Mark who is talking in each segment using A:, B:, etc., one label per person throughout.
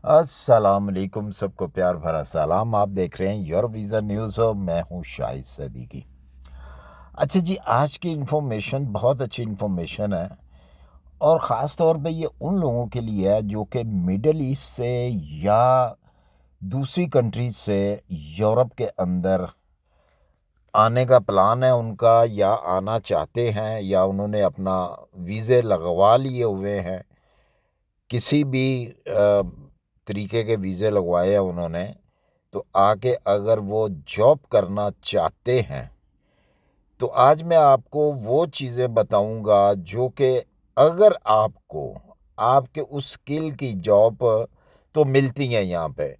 A: अस्सलाम वालेकुम, सबको प्यार भरा सलाम। आप देख रहे हैं योर वीज़ा न्यूज़ और मैं हूं शाहिद सदीकी। अच्छा जी, आज की इन्फॉर्मेशन बहुत अच्छी इन्फॉर्मेशन है और ख़ास तौर पे ये उन लोगों के लिए है जो कि मिडल ईस्ट से या दूसरी कंट्रीज से यूरोप के अंदर आने का प्लान है उनका, या आना चाहते हैं, या उन्होंने अपना वीज़े लगवा लिए हुए हैं। किसी भी तरीके के वीज़े लगवाए हैं उन्होंने, तो आगे अगर वो जॉब करना चाहते हैं तो आज मैं आपको वो चीज़ें बताऊंगा जो कि अगर आपको आपके उस स्किल की जॉब तो मिलती हैं यहाँ पे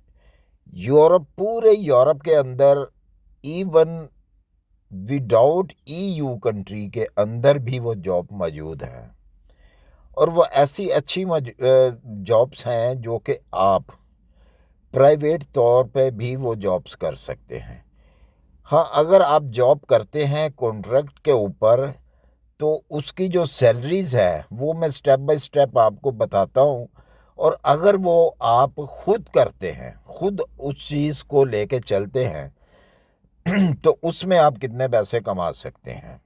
A: यूरोप, पूरे यूरोप के अंदर, इवन विदाउट ईयू कंट्री के अंदर भी वो जॉब मौजूद है। और वो ऐसी अच्छी जॉब्स हैं जो कि आप प्राइवेट तौर पे भी वो जॉब्स कर सकते हैं। हाँ, अगर आप जॉब करते हैं कॉन्ट्रैक्ट के ऊपर तो उसकी जो सैलरीज़ है वो मैं स्टेप बाय स्टेप आपको बताता हूँ। और अगर वो आप खुद करते हैं, खुद उस चीज़ को लेके चलते हैं तो उसमें आप कितने पैसे कमा सकते हैं।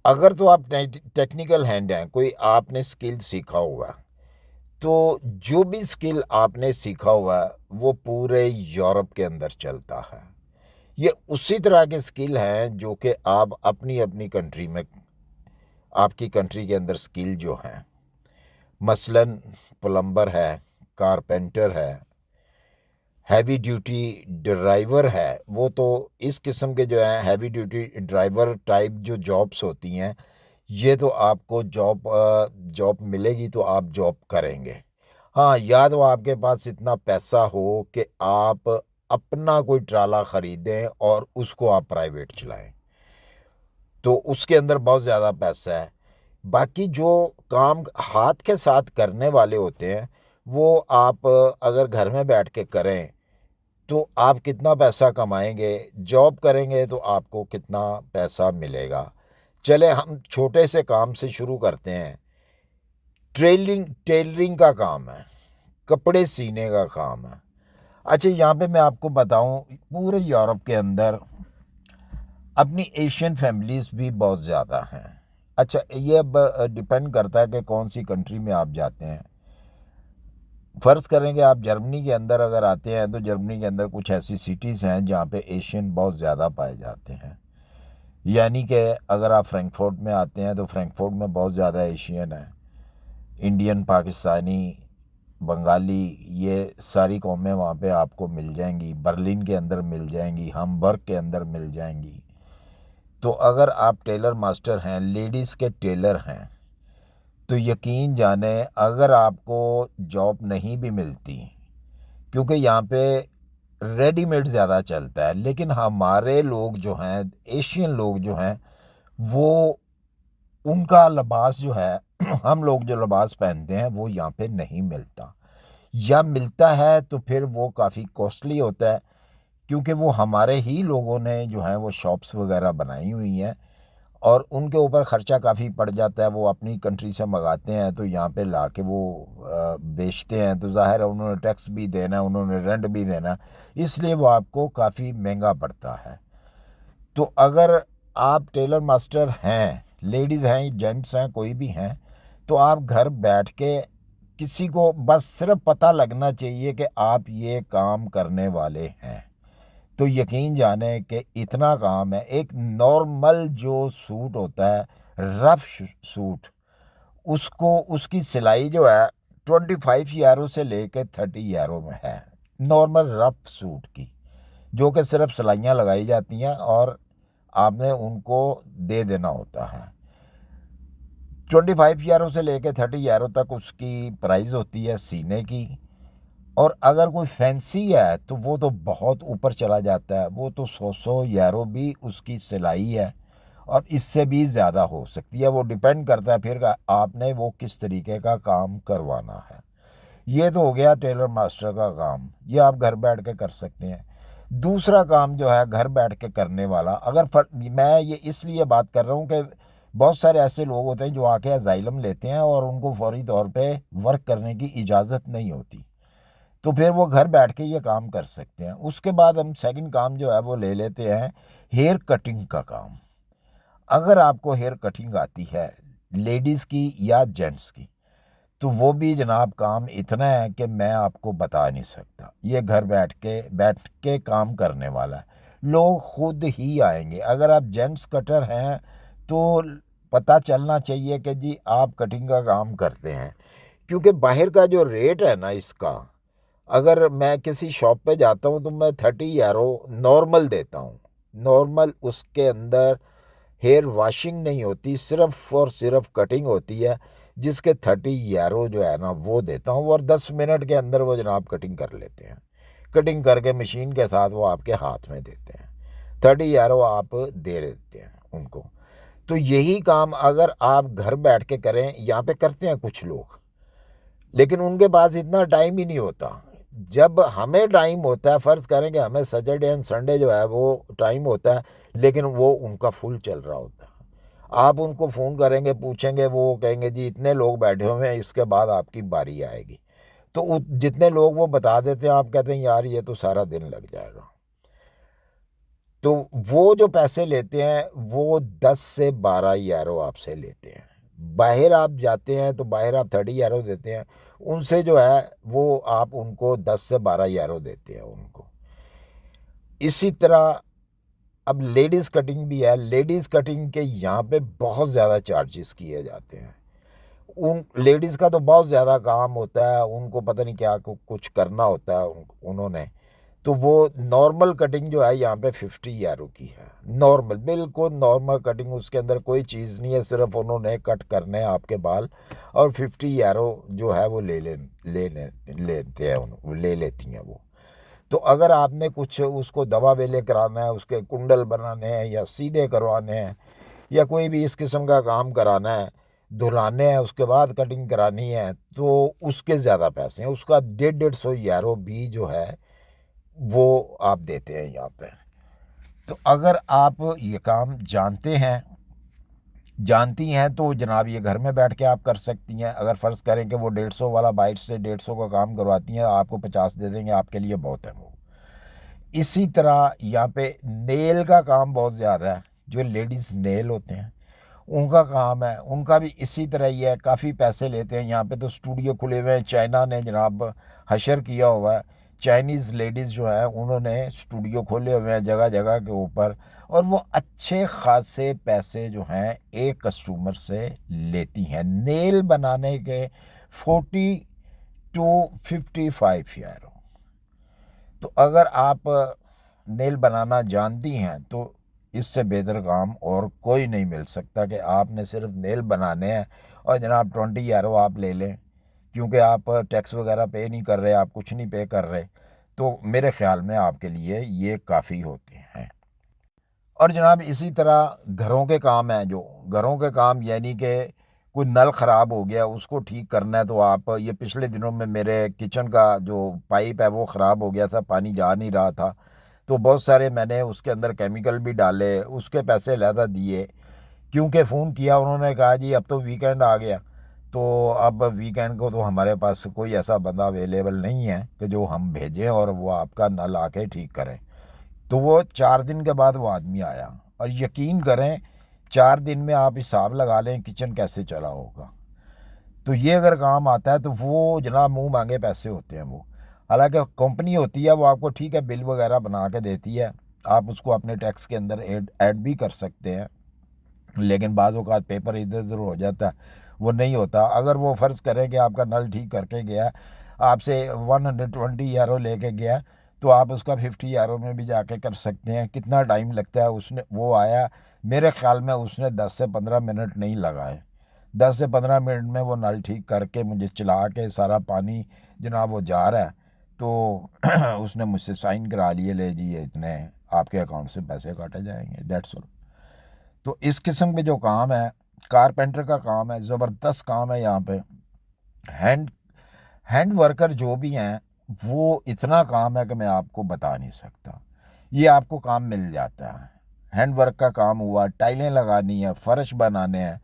A: अगर तो आप टेक्निकल हैंड हैं, कोई आपने स्किल सीखा हुआ, तो जो भी स्किल आपने सीखा हुआ है वो पूरे यूरोप के अंदर चलता है। ये उसी तरह के स्किल हैं जो कि आप अपनी अपनी कंट्री में, आपकी कंट्री के अंदर स्किल जो हैं, मसलन प्लम्बर है, कारपेंटर है, हैवी ड्यूटी ड्राइवर है। वो तो इस किस्म के जो हैं हैवी ड्यूटी ड्राइवर टाइप जो जॉब्स होती हैं, ये तो आपको जॉब मिलेगी तो आप जॉब करेंगे। हाँ, या तो आपके पास इतना पैसा हो कि आप अपना कोई ट्राला ख़रीदें और उसको आप प्राइवेट चलाएं, तो उसके अंदर बहुत ज़्यादा पैसा है। बाकी जो काम हाथ के साथ करने वाले होते हैं वो आप अगर घर में बैठ के करें तो आप कितना पैसा कमाएंगे, जॉब करेंगे तो आपको कितना पैसा मिलेगा। चले हम छोटे से काम से शुरू करते हैं। टेलरिंग का काम है, कपड़े सीने का काम है। अच्छा, यहाँ पे मैं आपको बताऊं, पूरे यूरोप के अंदर अपनी एशियन फैमिलीज़ भी बहुत ज़्यादा हैं। अच्छा, ये अब डिपेंड करता है कि कौन सी कंट्री में आप जाते हैं। फ़र्ज़ करेंगे आप जर्मनी के अंदर अगर आते हैं तो जर्मनी के अंदर कुछ ऐसी सिटीज़ हैं जहाँ पे एशियन बहुत ज़्यादा पाए जाते हैं। यानी कि अगर आप फ्रैंकफर्ट में आते हैं तो फ्रैंकफर्ट में बहुत ज़्यादा एशियन है। इंडियन, पाकिस्तानी, बंगाली, ये सारी कौमें वहाँ पे आपको मिल जाएंगी। बर्लिन के अंदर मिल जाएंगी, हमबर्ग के अंदर मिल जाएंगी। तो अगर आप टेलर मास्टर हैं, लेडीज़ के टेलर हैं, तो यकीन जाने अगर आपको जॉब नहीं भी मिलती, क्योंकि यहाँ पे रेडीमेड ज़्यादा चलता है, लेकिन हमारे लोग जो हैं, एशियन लोग जो हैं, वो उनका लिबास जो है हम लोग जो लिबास पहनते हैं वो यहाँ पे नहीं मिलता, या मिलता है तो फिर वो काफ़ी कॉस्टली होता है, क्योंकि वो हमारे ही लोगों ने जो है वो शॉप्स वगैरह बनाई हुई हैं और उनके ऊपर ख़र्चा काफ़ी पड़ जाता है। वो अपनी कंट्री से मंगाते हैं तो यहाँ पे ला के वो बेचते हैं, तो ज़ाहिर है उन्होंने टैक्स भी देना है, उन्होंने रेंट भी देना, इसलिए वो आपको काफ़ी महंगा पड़ता है। तो अगर आप टेलर मास्टर हैं, लेडीज़ हैं, जेंट्स हैं, कोई भी हैं, तो आप घर बैठ के, किसी को बस सिर्फ पता लगना चाहिए कि आप ये काम करने वाले हैं, तो यकीन जाने कि इतना काम है। एक नॉर्मल जो सूट होता है, रफ सूट, उसको उसकी सिलाई जो है 25 यूरो से लेकर 30 यूरो में है, नॉर्मल रफ सूट की, जो कि सिर्फ सिलाइयाँ लगाई जाती हैं और आपने उनको दे देना होता है। 25 यूरो से लेकर 30 यूरो तक उसकी प्राइस होती है सीने की। और अगर कोई फैंसी है तो वो तो बहुत ऊपर चला जाता है, वो तो 100 100 यूरो भी उसकी सिलाई है और इससे भी ज़्यादा हो सकती है। वो डिपेंड करता है फिर आपने वो किस तरीके का काम करवाना है। ये तो हो गया टेलर मास्टर का काम, ये आप घर बैठ के कर सकते हैं। दूसरा काम जो है घर बैठ के करने वाला, मैं ये इसलिए बात कर रहा हूँ कि बहुत सारे ऐसे लोग होते हैं जो आके अजाइलम लेते हैं और उनको फौरी तौर पे वर्क करने की इजाज़त नहीं होती, तो फिर वो घर बैठ के ये काम कर सकते हैं। उसके बाद हम सेकंड काम जो है वो ले लेते हैं हेयर कटिंग का काम। अगर आपको हेयर कटिंग आती है लेडीज़ की या जेंट्स की, तो वो भी जनाब काम इतना है कि मैं आपको बता नहीं सकता। ये घर बैठ के काम करने वाला है, लोग खुद ही आएंगे। अगर आप जेंट्स कटर हैं तो पता चलना चाहिए कि जी आप कटिंग का काम करते हैं, क्योंकि बाहर का जो रेट है ना इसका, अगर मैं किसी शॉप पे जाता हूँ तो मैं 30 यूरो नॉर्मल देता हूँ। नॉर्मल उसके अंदर हेयर वॉशिंग नहीं होती, सिर्फ और सिर्फ कटिंग होती है, जिसके 30 यूरो जो है ना वो देता हूँ, और 10 मिनट के अंदर वो जनाब कटिंग कर लेते हैं। कटिंग करके मशीन के साथ वो आपके हाथ में देते हैं, 30 यूरो आप दे देते हैं उनको। तो यही काम अगर आप घर बैठ के करें, यहाँ पे करते हैं कुछ लोग, लेकिन उनके पास इतना टाइम ही नहीं होता। जब हमें टाइम होता है, फ़र्ज़ करें कि हमें सैटरडे एंड संडे जो है वो टाइम होता है, लेकिन वो उनका फुल चल रहा होता है। आप उनको फ़ोन करेंगे, पूछेंगे, वो कहेंगे जी इतने लोग बैठे हुए हैं, इसके बाद आपकी बारी आएगी। तो जितने लोग वो बता देते हैं, आप कहते हैं यार ये तो सारा दिन लग जाएगा। तो वो जो पैसे लेते हैं वो 10 से 12 यूरो आपसे लेते हैं। बाहर आप जाते हैं तो बाहर आप 30 यूरो देते हैं, उनसे जो है वो आप उनको 10 से 12 यूरो देते हैं उनको। इसी तरह अब लेडीज़ कटिंग भी है। लेडीज़ कटिंग के यहाँ पे बहुत ज़्यादा चार्जेस किए जाते हैं। उन लेडीज़ का तो बहुत ज़्यादा काम होता है, उनको पता नहीं क्या कुछ करना होता है उन्होंने। तो वो नॉर्मल कटिंग जो है यहाँ पे 50 यूरो की है। नॉर्मल, बिल्कुल नॉर्मल कटिंग, उसके अंदर कोई चीज़ नहीं है, सिर्फ उन्होंने कट करने हैं आपके बाल, और 50 यूरो जो है वो लेते हैं ले लेती हैं वो। तो अगर आपने कुछ उसको दवा वेले कराना है, उसके कुंडल बनाने हैं या सीधे करवाने हैं, या कोई भी इस किस्म का काम कराना है, धुलाने हैं, उसके बाद कटिंग करानी है, तो उसके ज़्यादा पैसे हैं। उसका 150 150 यूरो भी जो है वो आप देते हैं यहाँ पे। तो अगर आप ये काम जानती हैं तो जनाब ये घर में बैठ के आप कर सकती हैं। अगर फ़र्ज़ करें कि वो 150 वाला बाइट से 150 का काम करवाती हैं, आपको 50 दे देंगे, आपके लिए बहुत है वो। इसी तरह यहाँ पे नेल का काम बहुत ज़्यादा है। जो लेडीज़ नेल होते हैं उनका काम है, उनका भी इसी तरह ही है, काफ़ी पैसे लेते हैं। यहाँ पे तो स्टूडियो खुले हुए हैं, चाइना ने जनाब हशर किया हुआ है। चाइनीज़ लेडीज़ जो हैं उन्होंने स्टूडियो खोले हुए हैं जगह जगह के ऊपर, और वो अच्छे खासे पैसे जो हैं एक कस्टमर से लेती हैं नेल बनाने के, 40 to 55 यूरो। तो अगर आप नेल बनाना जानती हैं तो इससे बेहतर काम और कोई नहीं मिल सकता कि आपने सिर्फ नेल बनाने हैं और जनाब 20 यूरो आप ले लें, क्योंकि आप टैक्स वगैरह पे नहीं कर रहे, आप कुछ नहीं पे कर रहे। तो मेरे ख़्याल में आपके लिए ये काफ़ी होते हैं। और जनाब इसी तरह घरों के काम हैं, जो घरों के काम यानी कि कोई नल ख़राब हो गया, उसको ठीक करना है, तो आप ये पिछले दिनों में मेरे किचन का जो पाइप है वो ख़राब हो गया था, पानी जा नहीं रहा था, तो बहुत सारे मैंने उसके अंदर केमिकल भी डाले, उसके पैसे अलहदा दिए। क्योंकि फ़ोन किया, उन्होंने कहा जी अब तो वीकेंड आ गया, तो अब वीकेंड को तो हमारे पास कोई ऐसा बंदा अवेलेबल नहीं है कि जो हम भेजें और वो आपका नल आके ठीक करें। तो वो 4 दिन के बाद वो आदमी आया, और यकीन करें 4 दिन में आप हिसाब लगा लें किचन कैसे चला होगा। तो ये अगर काम आता है तो वो जनाब मुंह मांगे पैसे होते हैं वो। हालांकि कंपनी होती है वो आपको ठीक है बिल वगैरह बना के देती है, आप उसको अपने टैक्स के अंदर ऐड भी कर सकते हैं, लेकिन बाज़ औक़ात पेपर इधर उधर हो जाता है, वो नहीं होता। अगर वो फ़र्ज़ करें कि आपका नल ठीक करके गया, आपसे 120 यूरो लेके गया, तो आप उसका 50 यूरो में भी जाके कर सकते हैं। कितना टाइम लगता है, उसने वो आया, मेरे ख़्याल में उसने 10 से 15 मिनट नहीं लगाए। 10 से 15 मिनट में वो नल ठीक करके मुझे चला के सारा पानी जनाब वो जा रहा है, तो उसने मुझसे साइन करा लिए, ले जी ये इतने आपके अकाउंट से पैसे काटे जाएंगे, डेट्स ऑल। तो इस किस्म के जो काम है, कारपेंटर का काम है, ज़बरदस्त काम है यहाँ पे। हैंड हैंड वर्कर जो भी हैं, वो इतना काम है कि मैं आपको बता नहीं सकता। ये आपको काम मिल जाता है, हैंड वर्क का काम हुआ, टाइलें लगानी है, फ़र्श बनाने हैं,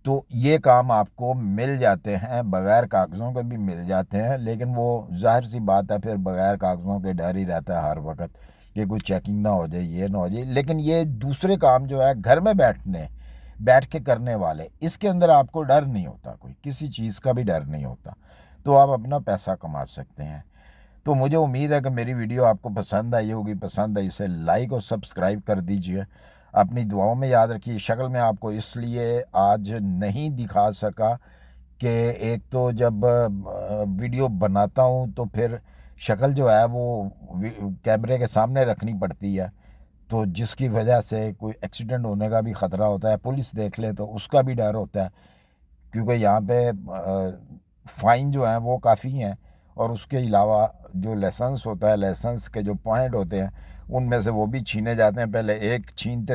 A: तो ये काम आपको मिल जाते हैं, बग़ैर कागज़ों के भी मिल जाते हैं। लेकिन वो ज़ाहिर सी बात है, फिर बग़ैर कागज़ों के डर ही रहता है हर वक्त कि कोई चेकिंग ना हो जाए, ये ना हो जाए। लेकिन ये दूसरे काम जो है घर में बैठ के करने वाले, इसके अंदर आपको डर नहीं होता, कोई किसी चीज़ का भी डर नहीं होता, तो आप अपना पैसा कमा सकते हैं। तो मुझे उम्मीद है कि मेरी वीडियो आपको पसंद आई होगी। पसंद आई इसे लाइक और सब्सक्राइब कर दीजिए। अपनी दुआओं में याद रखिए। शक्ल में आपको इसलिए आज नहीं दिखा सका कि एक तो जब वीडियो बनाता हूँ तो फिर शक्ल जो है वो कैमरे के सामने रखनी पड़ती है, तो जिसकी वजह से कोई एक्सीडेंट होने का भी ख़तरा होता है, पुलिस देख ले तो उसका भी डर होता है, क्योंकि यहाँ पे फ़ाइन जो हैं वो काफ़ी हैं। और उसके अलावा जो लाइसेंस होता है, लाइसेंस के जो पॉइंट होते हैं, उनमें से वो भी छीने जाते हैं। पहले एक छीनते